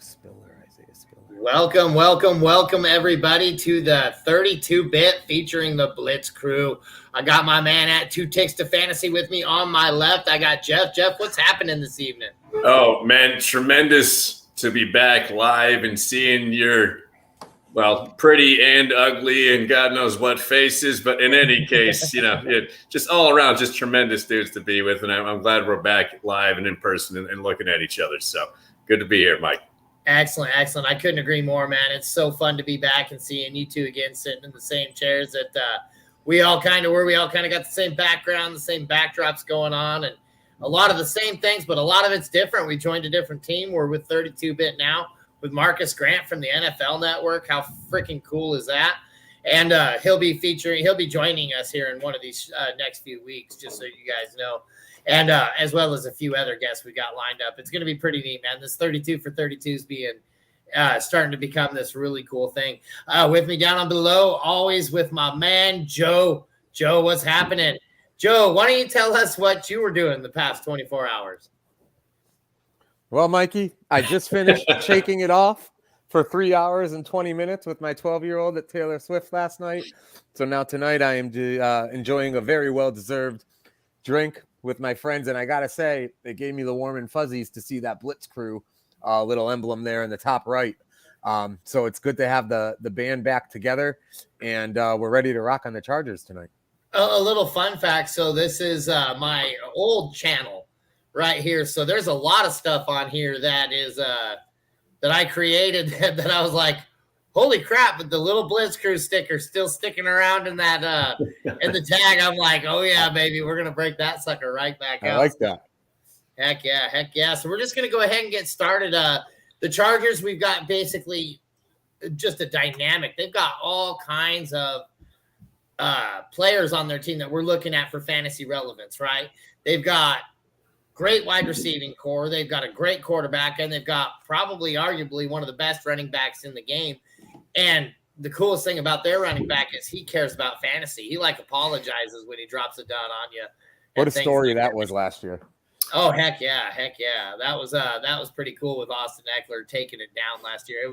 Isaiah Spiller. Welcome, everybody, to the 32-bit featuring the Blitz crew. I got my man at Two Ticks to Fantasy with me on my left. I got Jeff. Jeff, what's happening this evening? Oh, man, tremendous to be back live and seeing your, pretty and ugly and God knows what faces. But in any case, just all around, just tremendous dudes to be with. And I'm glad we're back live and in person and looking at each other. So good to be here, Mike. Excellent. I couldn't agree more, man. It's so fun to be back and seeing you two again sitting in the same chairs that we all kind of got the same background, the same backdrops going on, and a lot of the same things, but a lot of it's different. We joined a different team. We're with 32-bit now with Marcus Grant from the NFL Network. How freaking cool is that? And he'll be joining us here in one of these next few weeks, just so you guys know. And as well as a few other guests we got lined up. It's going to be pretty neat, man. This 32 for 32 is starting to become this really cool thing. With me down on below, always with my man, Joe. Joe, what's happening? Joe, why don't you tell us what you were doing the past 24 hours? Well, Mikey, I just finished shaking it off for 3 hours and 20 minutes with my 12-year-old at Taylor Swift last night. So now tonight I am enjoying a very well-deserved drink with my friends, and I gotta say, they gave me the warm and fuzzies to see that Blitz crew little emblem there in the top right. So it's good to have the band back together, and we're ready to rock on the Chargers tonight. A little fun fact. So this is my old channel right here. So there's a lot of stuff on here that is that I created that I was like, holy crap, but the little Blitz crew sticker still sticking around in that in the tag. I'm like, oh yeah, baby, we're gonna break that sucker right back out. I like that. Heck yeah. So we're just gonna go ahead and get started. The Chargers, we've got basically just a dynamic. They've got all kinds of players on their team that we're looking at for fantasy relevance, right? They've got great wide receiving core. They've got a great quarterback, and they've got probably arguably one of the best running backs in the game. And the coolest thing about their running back is he cares about fantasy. He apologizes when he drops a dud on you. What a story that was last year. Oh, heck yeah. That was pretty cool with Austin Eckler taking it down last year.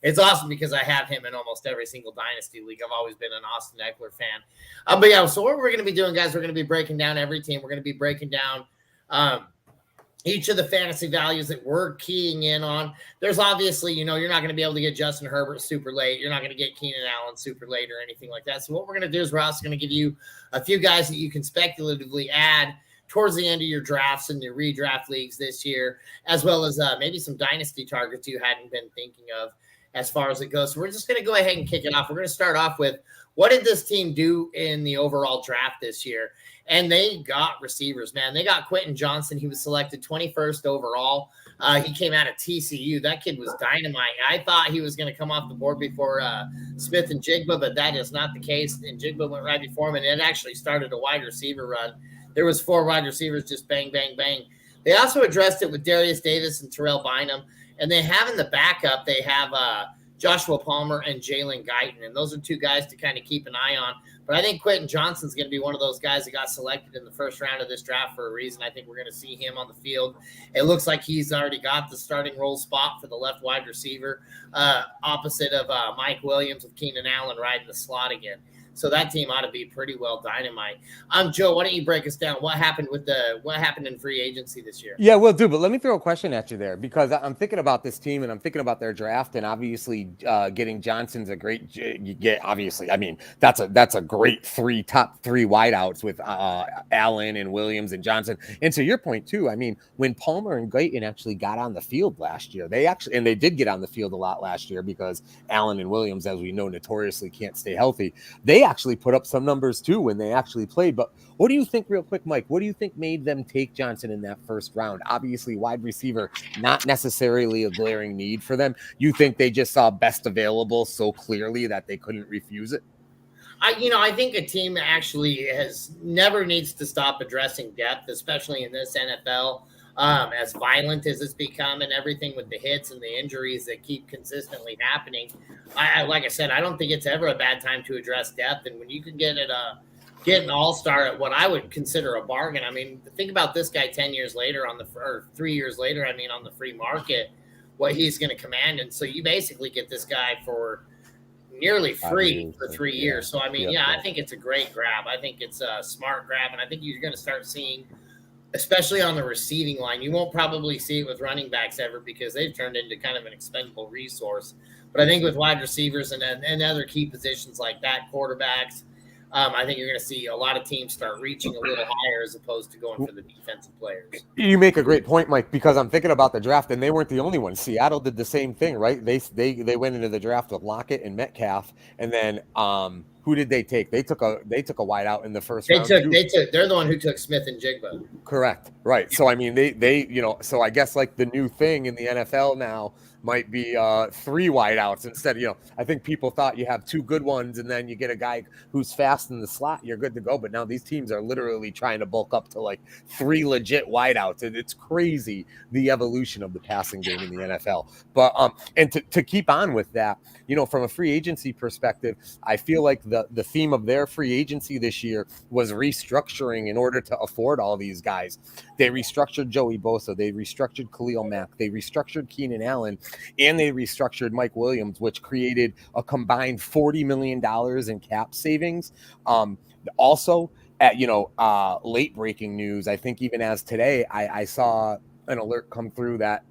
It's awesome because I have him in almost every single dynasty league. I've always been an Austin Eckler fan. But yeah, so what we're going to be doing, guys, we're going to be breaking down every team. We're going to be breaking down each of the fantasy values that we're keying in on. There's obviously, you're not going to be able to get Justin Herbert super late. You're not going to get Keenan Allen super late or anything like that. So what we're going to do is we're also going to give you a few guys that you can speculatively add towards the end of your drafts and your redraft leagues this year, as well as maybe some dynasty targets you hadn't been thinking of as far as it goes. So we're just going to go ahead and kick it off. We're going to start off with, what did this team do in the overall draft this year? And they got receivers, man. They got Quentin Johnson. He was selected 21st overall. He came out of TCU. That kid was dynamite. I thought he was going to come off the board before Smith and Jigba, but that is not the case. And Jigba went right before him, and it actually started a wide receiver run. There was 4 wide receivers, just bang, bang, bang. They also addressed it with Darius Davis and Terrell Bynum. And they have in the backup, they have Joshua Palmer and Jalen Guyton. And those are 2 guys to kind of keep an eye on. But I think Quentin Johnson's going to be one of those guys that got selected in the first round of this draft for a reason. I think we're going to see him on the field. It looks like he's already got the starting role spot for the left wide receiver, opposite of Mike Williams with Keenan Allen right in the slot again. So that team ought to be pretty well dynamite. Joe, why don't you break us down what happened in free agency this year? Yeah, we'll do. But let me throw a question at you there, because I'm thinking about this team and I'm thinking about their draft, and obviously getting Johnson's a great. You get obviously. I mean, that's a great top three wideouts with Allen and Williams and Johnson. And to your point too, I mean, when Palmer and Guyton actually got on the field last year, they did get on the field a lot last year because Allen and Williams, as we know, notoriously can't stay healthy. They actually put up some numbers too when they actually played. But what do you think, real quick, Mike, what do you think made them take Johnson in that first round? Obviously wide receiver, not necessarily a glaring need for them. You think they just saw best available so clearly that they couldn't refuse it? I think a team actually never needs to stop addressing depth, especially in this NFL. As violent as it's become and everything with the hits and the injuries that keep consistently happening. Like I said, I don't think it's ever a bad time to address depth. And when you can get an all-star at what I would consider a bargain. I mean, think about this guy 10 years later or 3 years later, on the free market. what he's going to command. And so you basically get this guy for nearly free for 3 years. So, I mean, I think it's a great grab. I think it's a smart grab. And I think you're going to start seeing, especially on the receiving line, you won't probably see it with running backs ever because they've turned into kind of an expendable resource. But I think with wide receivers and other key positions like that, quarterbacks, I think you're going to see a lot of teams start reaching a little higher as opposed to going for the defensive players. You make a great point, Mike, because I'm thinking about the draft, and they weren't the only ones. Seattle did the same thing, right? They went into the draft with Lockett and Metcalf, and then who did they take? They took a wideout in the first round. They're the one who took Smith and Jigba. Correct, right? So I mean, they so I guess like the new thing in the NFL now might be 3 wideouts instead. I think people thought you have 2 good ones and then you get a guy who's fast in the slot, you're good to go. But now these teams are literally trying to bulk up to like 3 legit wideouts, and it's crazy the evolution of the passing game in the NFL. But and to keep on with that, from a free agency perspective, I feel like the theme of their free agency this year was restructuring in order to afford all these guys. They restructured Joey Bosa, they restructured Khalil Mack, they restructured Keenan Allen, and they restructured Mike Williams, which created a combined $40 million in cap savings. Also, at late breaking news, I think even as today, I saw an alert come through that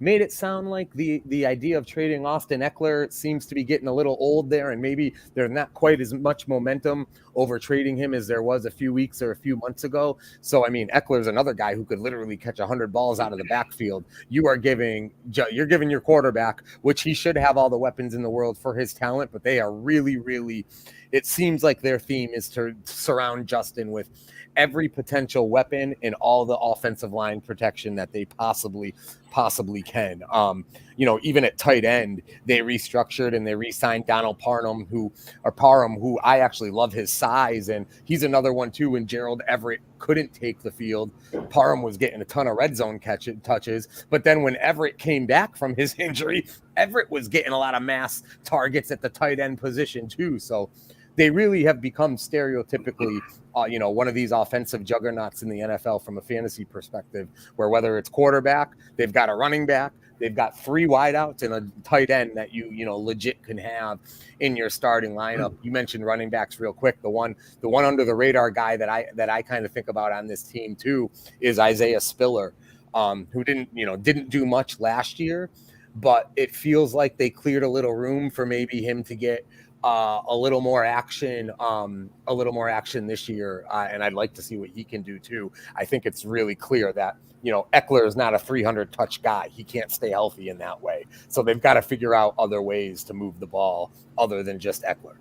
made it sound like the idea of trading Austin Eckler seems to be getting a little old there, and maybe there's not quite as much momentum over trading him as there was a few weeks or a few months ago. So, I mean, Eckler's another guy who could literally catch 100 balls out of the backfield. You're giving your quarterback, which he should have all the weapons in the world for his talent, but they are really, really, it seems like their theme is to surround Justin with every potential weapon and all the offensive line protection that they possibly can. Even at tight end, they restructured and they re-signed Donald Parham, who I actually love his size, and he's another one too. When Gerald Everett couldn't take the field, Parham was getting a ton of red zone touches. But then when Everett came back from his injury, Everett was getting a lot of mass targets at the tight end position too. So they really have become stereotypically, one of these offensive juggernauts in the NFL from a fantasy perspective, where whether it's quarterback, they've got a running back, they've got 3 wideouts and a tight end that you legit can have in your starting lineup. You mentioned running backs real quick. The one under the radar guy that I kind of think about on this team too is Isaiah Spiller, who didn't do much last year, but it feels like they cleared a little room for maybe him to get a little more action this year, and I'd like to see what he can do too. I think it's really clear that Eckler is not a 300 touch guy. He can't stay healthy in that way, so they've got to figure out other ways to move the ball other than just Eckler.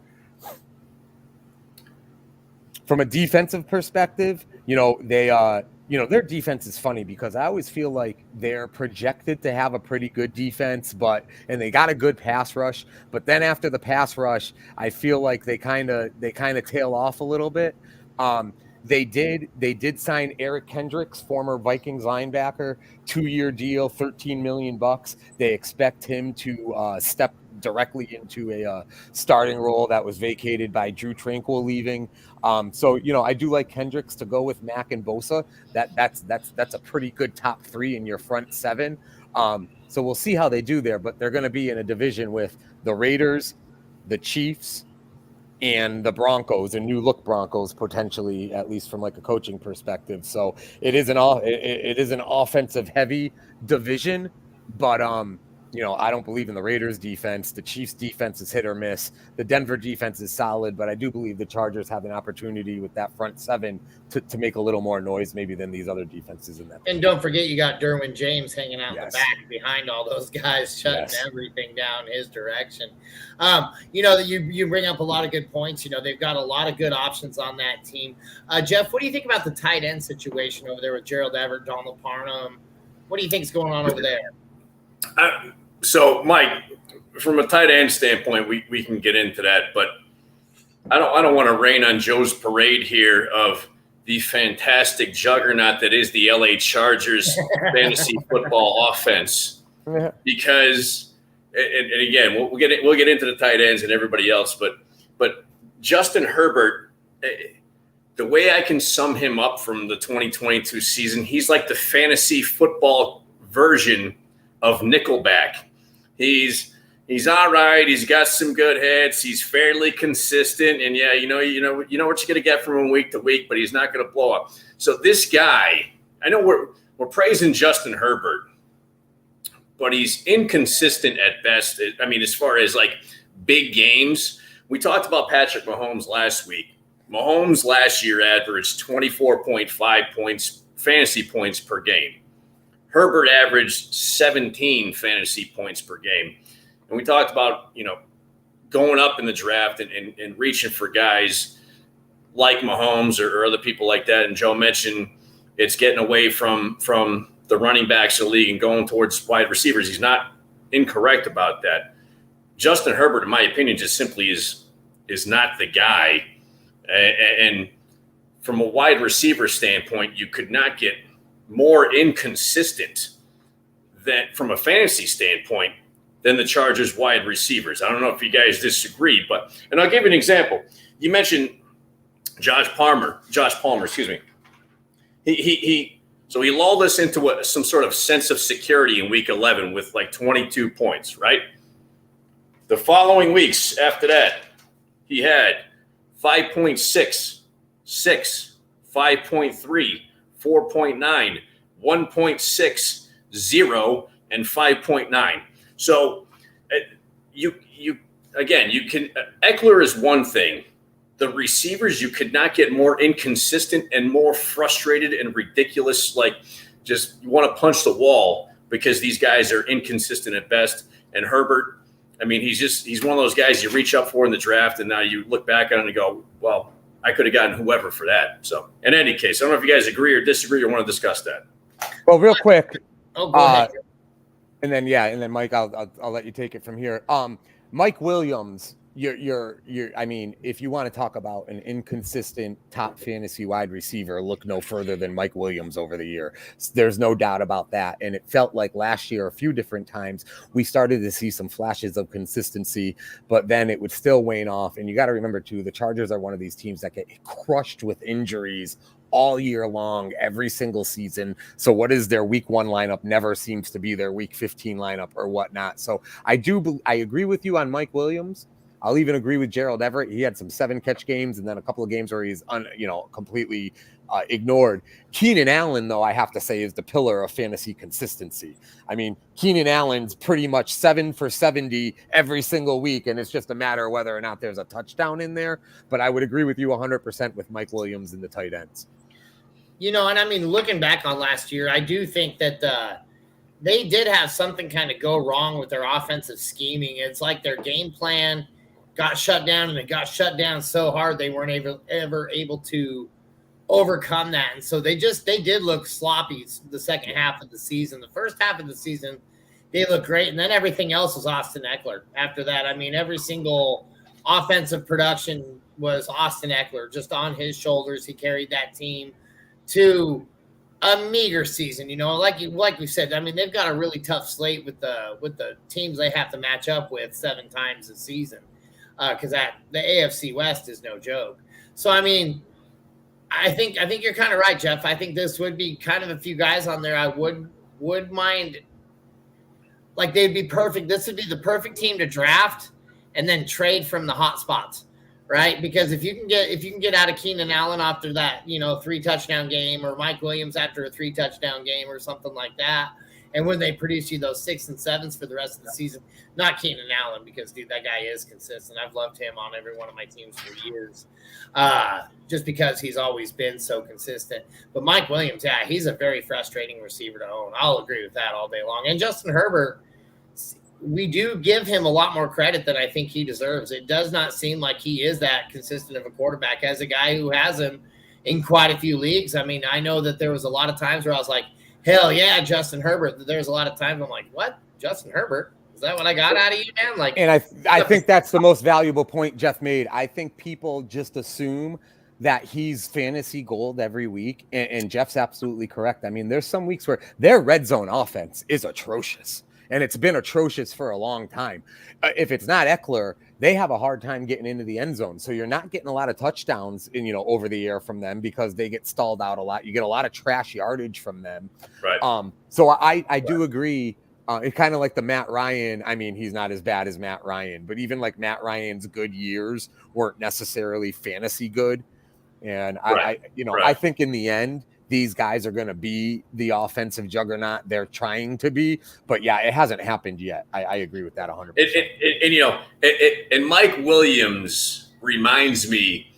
From a defensive perspective, their defense is funny because I always feel like they're projected to have a pretty good defense, and they got a good pass rush. But then after the pass rush, I feel like they kind of tail off a little bit. They did sign Eric Kendricks, former Vikings linebacker, 2-year deal, $13 million. They expect him to step directly into a starting role that was vacated by Drew Tranquill leaving. So I do like Kendricks to go with Mack and Bosa. That's a pretty good top 3 in your front 7. So we'll see how they do there, but they're going to be in a division with the Raiders, the Chiefs, and the Broncos, and new look Broncos potentially, at least from like a coaching perspective. So it is an offensive heavy division, but I don't believe in the Raiders defense. The Chiefs defense is hit or miss. The Denver defense is solid, but I do believe the Chargers have an opportunity with that front 7 to make a little more noise maybe than these other defenses in that. And don't forget, you got Derwin James hanging out in the back behind all those guys, shutting everything down his direction. You bring up a lot of good points. They've got a lot of good options on that team. Jeff, what do you think about the tight end situation over there with Gerald Everett, Donald Parham? What do you think is going on over there? So, Mike, from a tight end standpoint, we can get into that, but I don't want to rain on Joe's parade here of the fantastic juggernaut that is the LA Chargers fantasy football offense, because, and again, we'll get into the tight ends and everybody else, but Justin Herbert, the way I can sum him up from the 2022 season, he's like the fantasy football version of Nickelback. He's all right. He's got some good hits. He's fairly consistent, and yeah, you know what you're going to get from him week to week, but he's not going to blow up. So this guy, I know we're praising Justin Herbert, but he's inconsistent at best. I mean, as far as like big games, we talked about Patrick Mahomes last week. Mahomes last year averaged 24.5 points, fantasy points per game. Herbert averaged 17 fantasy points per game. And we talked about, going up in the draft and reaching for guys like Mahomes or other people like that. And Joe mentioned it's getting away from the running backs of the league and going towards wide receivers. He's not incorrect about that. Justin Herbert, in my opinion, just simply is not the guy. And from a wide receiver standpoint, you could not get more inconsistent than from a fantasy standpoint than the Chargers wide receivers. I don't know if you guys disagree, and I'll give you an example. You mentioned Josh Palmer, excuse me. So he lulled us into some sort of sense of security in week 11 with like 22 points, right? The following weeks after that, he had 5.6, 6, 5.3, 4.9, 1.6, 0, and 5.9. So you can Eckler is one thing. The receivers, you could not get more inconsistent and more frustrated and ridiculous. Like, just you want to punch the wall because these guys are inconsistent at best. And Herbert, I mean, he's one of those guys you reach up for in the draft, and now you look back on it and go, well, I could have gotten whoever for that. So in any case, I don't know if you guys agree or disagree or want to discuss that. Well, real quick. Oh, go ahead. And then Mike, I'll let you take it from here. Mike Williams, I mean, if you want to talk about an inconsistent top fantasy wide receiver, look no further than Mike Williams over the year. There's no doubt about that. And it felt like last year, a few different times, we started to see some flashes of consistency, but then it would still wane off. And you got to remember too, the Chargers are one of these teams that get crushed with injuries all year long, every single season. So what is their week 1 lineup never seems to be their week 15 lineup or whatnot. So I agree with you on Mike Williams. I'll even agree with Gerald Everett. He had some 7-catch games and then a couple of games where he's completely ignored. Keenan Allen, though, I have to say, is the pillar of fantasy consistency. I mean, Keenan Allen's pretty much 7 for 70 every single week, and it's just a matter of whether or not there's a touchdown in there. But I would agree with you 100% with Mike Williams and the tight ends. And I mean, looking back on last year, I do think that they did have something kind of go wrong with their offensive scheming. It's like their game plan got shut down, and it got shut down so hard they weren't ever able to overcome that. And so they did look sloppy the second half of the season. The first half of the season, they looked great, and then everything else was Austin Eckler. After that, I mean, every single offensive production was Austin Eckler, just on his shoulders. He carried that team to a meager season, like we said. I mean, they've got a really tough slate with the teams they have to match up with 7 times a season, because the AFC West is no joke. So I mean, I think you're kind of right, Jeff. I think this would be kind of a few guys on there I would mind. Like, they'd be perfect. This would be the perfect team to draft and then trade from the hot spots. Right, because if you can get out of Keenan Allen after that, 3-touchdown game, or Mike Williams after a 3-touchdown game or something like that, and when they produce you those 6 and 7s for the rest of the season, not Keenan Allen, because dude, that guy is consistent. I've loved him on every one of my teams for years, just because he's always been so consistent. But Mike Williams, yeah, he's a very frustrating receiver to own. I'll agree with that all day long. And Justin Herbert, we do give him a lot more credit than I think he deserves. It does not seem like he is that consistent of a quarterback as a guy who has him in quite a few leagues. I mean, I know that there was a lot of times where I was like, hell yeah, Justin Herbert. There's a lot of times I'm like, what? Justin Herbert? Is that what I got out of you, man? Like, and I think that's the most valuable point Jeff made. I think people just assume that he's fantasy gold every week. And Jeff's absolutely correct. I mean, there's some weeks where their red zone offense is atrocious. And it's been atrocious for a long time. If it's not Eckler, they have a hard time getting into the end zone. So you're not getting a lot of touchdowns over the air from them because they get stalled out a lot. You get a lot of trash yardage from them. Right. So I do agree It's kind of like the Matt Ryan. I mean, he's not as bad as Matt Ryan, but even like Matt Ryan's good years weren't necessarily fantasy good. And Right. I think in the end, these guys are going to be the offensive juggernaut they're trying to be. But yeah, it hasn't happened yet. I agree with that 100%. And Mike Williams reminds me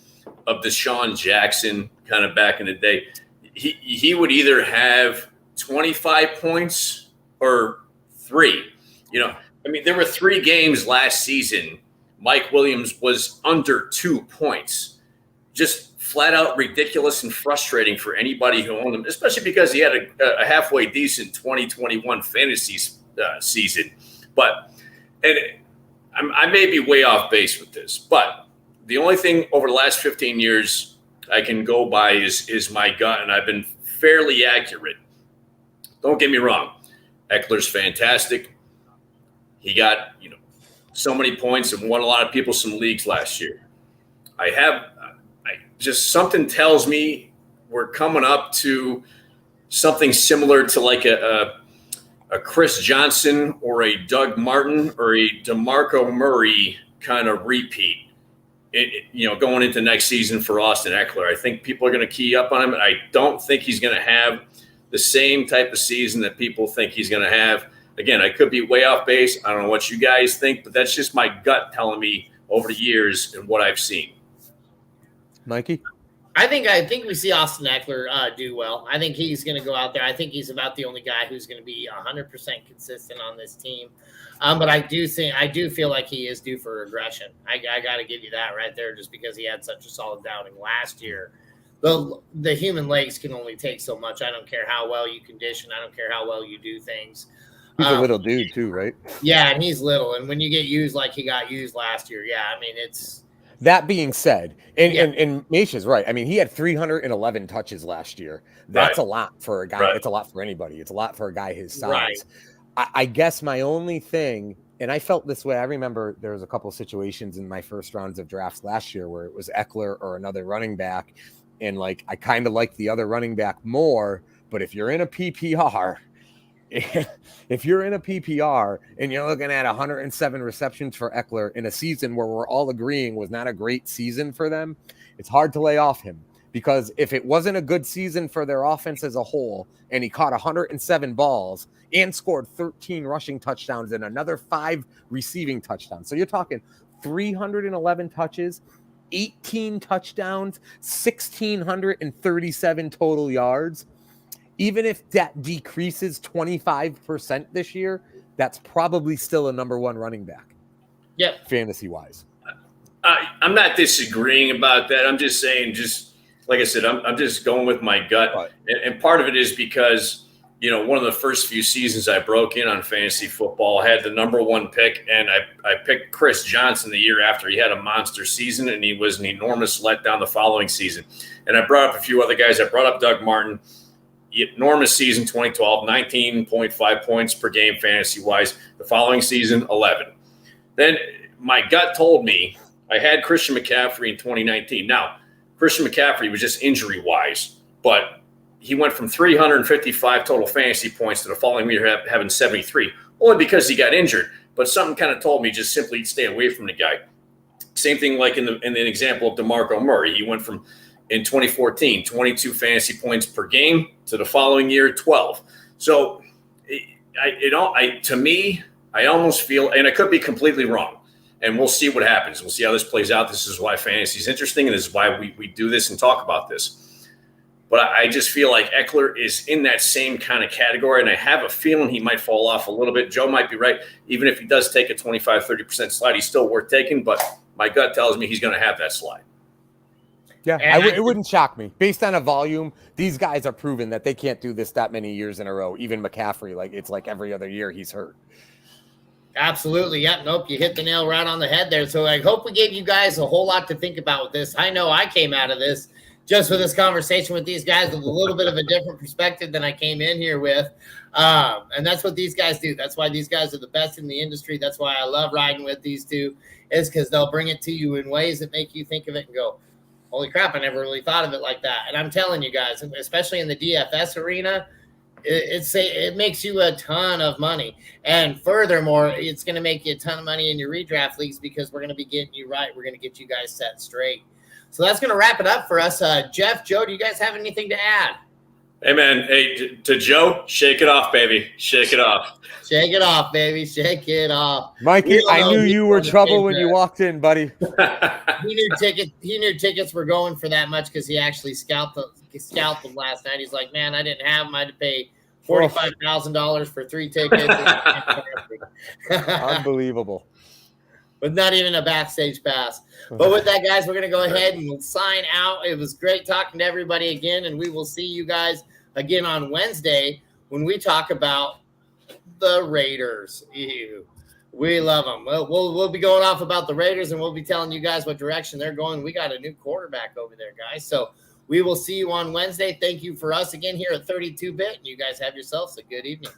of Deshaun Jackson kind of back in the day. He would either have 25 points or 3. I mean, there were 3 games last season. Mike Williams was under 2 points. Just flat out ridiculous and frustrating for anybody who owned him, especially because he had a halfway decent 2021 fantasy season. But I may be way off base with this, but the only thing over the last 15 years I can go by is my gut, and I've been fairly accurate. Don't get me wrong. Eckler's fantastic. He got, so many points and won a lot of people some leagues last year. Just something tells me we're coming up to something similar to like a Chris Johnson or a Doug Martin or a DeMarco Murray kind of repeat. Going into next season for Austin Eckler. I think people are going to key up on him. I don't think he's going to have the same type of season that people think he's going to have. Again, I could be way off base. I don't know what you guys think, but that's just my gut telling me over the years and what I've seen. Mikey? I think we see Austin Eckler do well. I think he's going to go out there. I think he's about the only guy who's going to be 100% consistent on this team. But I do feel like he is due for regression. I got to give you that right there, just because he had such a solid outing last year. The human legs can only take so much. I don't care how well you condition. I don't care how well you do things. He's a little dude too, right? Yeah, and he's little. And when you get used like he got used last year, I mean, it's. That being said, and Maisha's right. I mean, he had 311 touches last year. That's a lot for a guy. Right. It's a lot for anybody. It's a lot for a guy his size. Right. I guess my only thing, and I felt this way, I remember there was a couple of situations in my first rounds of drafts last year where it was Eckler or another running back. And like, I kind of like the other running back more, but if you're in a PPR, and you're looking at 107 receptions for Eckler in a season where we're all agreeing was not a great season for them, it's hard to lay off him, because if it wasn't a good season for their offense as a whole and he caught 107 balls and scored 13 rushing touchdowns and another 5 receiving touchdowns. So you're talking 311 touches, 18 touchdowns, 1,637 total yards. Even if that decreases 25% this year, that's probably still a number 1 running back. Yep. Fantasy wise. I'm not disagreeing about that. I'm just saying, just like I said, I'm just going with my gut. Right. And part of it is because, one of the first few seasons I broke in on fantasy football, I had the number 1 pick, and I picked Chris Johnson the year after. He had a monster season, and he was an enormous letdown the following season. And I brought up a few other guys. I brought up Doug Martin. Enormous season 2012, 19.5 points per game fantasy-wise. The following season, 11. Then my gut told me I had Christian McCaffrey in 2019. Now, Christian McCaffrey was just injury-wise, but he went from 355 total fantasy points to the following year having 73, only because he got injured. But something kind of told me just simply stay away from the guy. Same thing like in the example of DeMarco Murray. He went from, in 2014, 22 fantasy points per game to the following year, 12. So to me, I almost feel, and I could be completely wrong, and we'll see what happens. We'll see how this plays out. This is why fantasy is interesting, and this is why we do this and talk about this. But I just feel like Eckler is in that same kind of category, and I have a feeling he might fall off a little bit. Joe might be right. Even if he does take a 25-30% slide, he's still worth taking, but my gut tells me he's going to have that slide. Yeah, it wouldn't shock me. Based on a volume, these guys are proven that they can't do this that many years in a row. Even McCaffrey, it's like every other year he's hurt. Absolutely. Yeah. Nope. You hit the nail right on the head there. So I hope we gave you guys a whole lot to think about with this. I know I came out of this just for this conversation with these guys with a little bit of a different perspective than I came in here with. And that's what these guys do. That's why these guys are the best in the industry. That's why I love riding with these two, is because they'll bring it to you in ways that make you think of it and go, holy crap, I never really thought of it like that. And I'm telling you guys, especially in the DFS arena, It makes you a ton of money, and furthermore, it's going to make you a ton of money in your redraft leagues because we're going to be getting you right. We're going to get you guys set straight. So that's going to wrap it up for us. Jeff, Joe, do you guys have anything to add? Hey, man. Hey, to Joe, shake it off, baby. Shake it off. Shake it off, baby. Shake it off. Mikey, I knew you were trouble when you walked in, buddy. He knew tickets were going for that much because he actually scalped them last night. He's like, man, I didn't have them. I had to pay $45,000 for 3 tickets. Unbelievable. With not even a backstage pass. But with that, guys, we're going to go ahead and sign out. It was great talking to everybody again, and we will see you guys again on Wednesday when we talk about the Raiders. Ew. We love them. We'll be going off about the Raiders, and we'll be telling you guys what direction they're going. We got a new quarterback over there, guys. So we will see you on Wednesday. Thank you for us again here at 32-Bit, and you guys have yourselves a good evening.